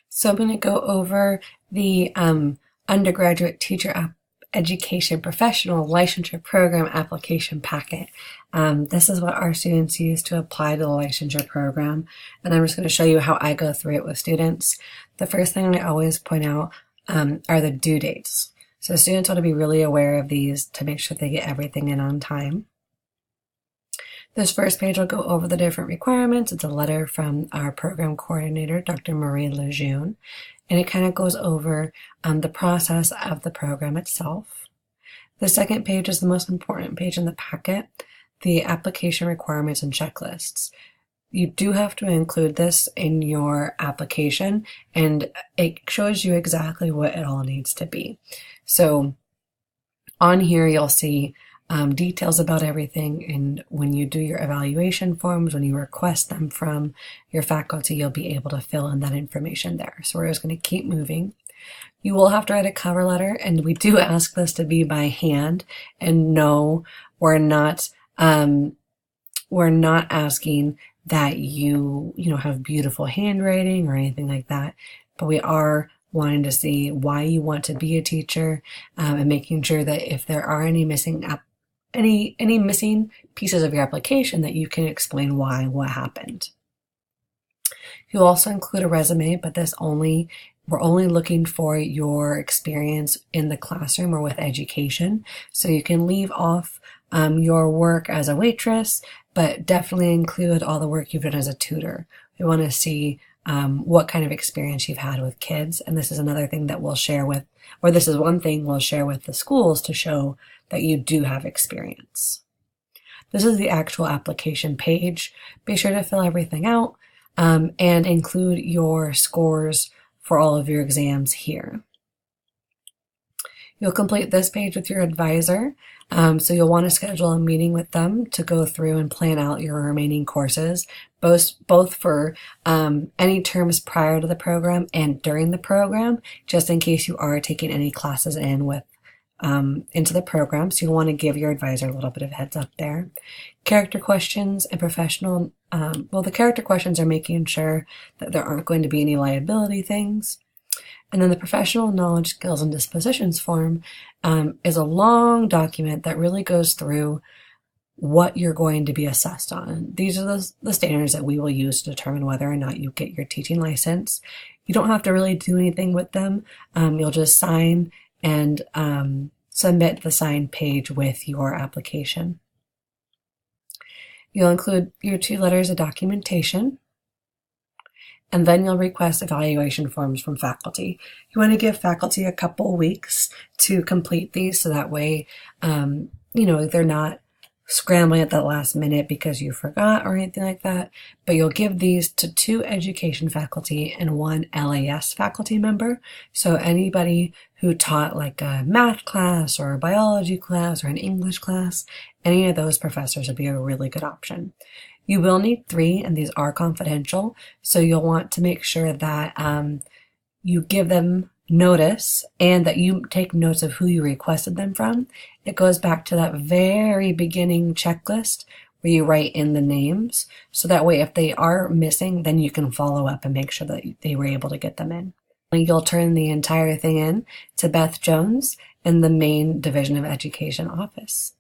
So I'm going to go over the undergraduate teacher education professional licensure program application packet. This is what our students use to apply to the licensure program, and I'm just going to show you how I go through it with students. The first thing I always point out are the due dates. So students want to be really aware of these to make sure they get everything in on time. This first page will go over the different requirements. It's a letter from our program coordinator, Dr. Marie Lejeune, and it kind of goes over the process of the program itself. The second page is the most important page in the packet, the application requirements and checklists. You do have to include this in your application, and it shows you exactly what it all needs to be. So on here, you'll see details about everything, and when you do your evaluation forms, when you request them from your faculty, you'll be able to fill in that information there. So we're just going to keep moving. You will have to write a cover letter, and we do ask this to be by hand. And no, we're not asking that you have beautiful handwriting or anything like that, but we are wanting to see why you want to be a teacher, and making sure that if there are any missing pieces of your application, that you can explain why, what happened. You'll also include a resume, but we're only looking for your experience in the classroom or with education. So you can leave off your work as a waitress, but definitely include all the work you've done as a tutor. We want to see what kind of experience you've had with kids. And this is another thing that we'll share with, or this is one thing we'll share with the schools to show that you do have experience. This is the actual application page. Be sure to fill everything out and include your scores for all of your exams here. You'll complete this page with your advisor. So you'll want to schedule a meeting with them to go through and plan out your remaining courses, both for any terms prior to the program and during the program, just in case you are taking any classes into the program. So you'll want to give your advisor a little bit of heads up there. Character questions and professional, the character questions are making sure that there aren't going to be any liability things. And then the professional knowledge, skills, and dispositions form is a long document that really goes through what you're going to be assessed on. These are the standards that we will use to determine whether or not you get your teaching license. You don't have to really do anything with them. You'll just sign and submit the signed page with your application. You'll include your 2 letters of documentation, and then you'll request evaluation forms from faculty. You want to give faculty a couple weeks to complete these, so that way, they're not scrambling at the last minute because you forgot or anything like that. But you'll give these to 2 education faculty and 1 LAS faculty member. So anybody who taught like a math class or a biology class or an English class, any of those professors would be a really good option. You will need 3, and these are confidential, so you'll want to make sure that you give them notice and that you take notes of who you requested them from. It goes back to that very beginning checklist where you write in the names, so that way if they are missing, then you can follow up and make sure that they were able to get them in. You'll turn the entire thing in to Beth Jones in the main Division of Education office.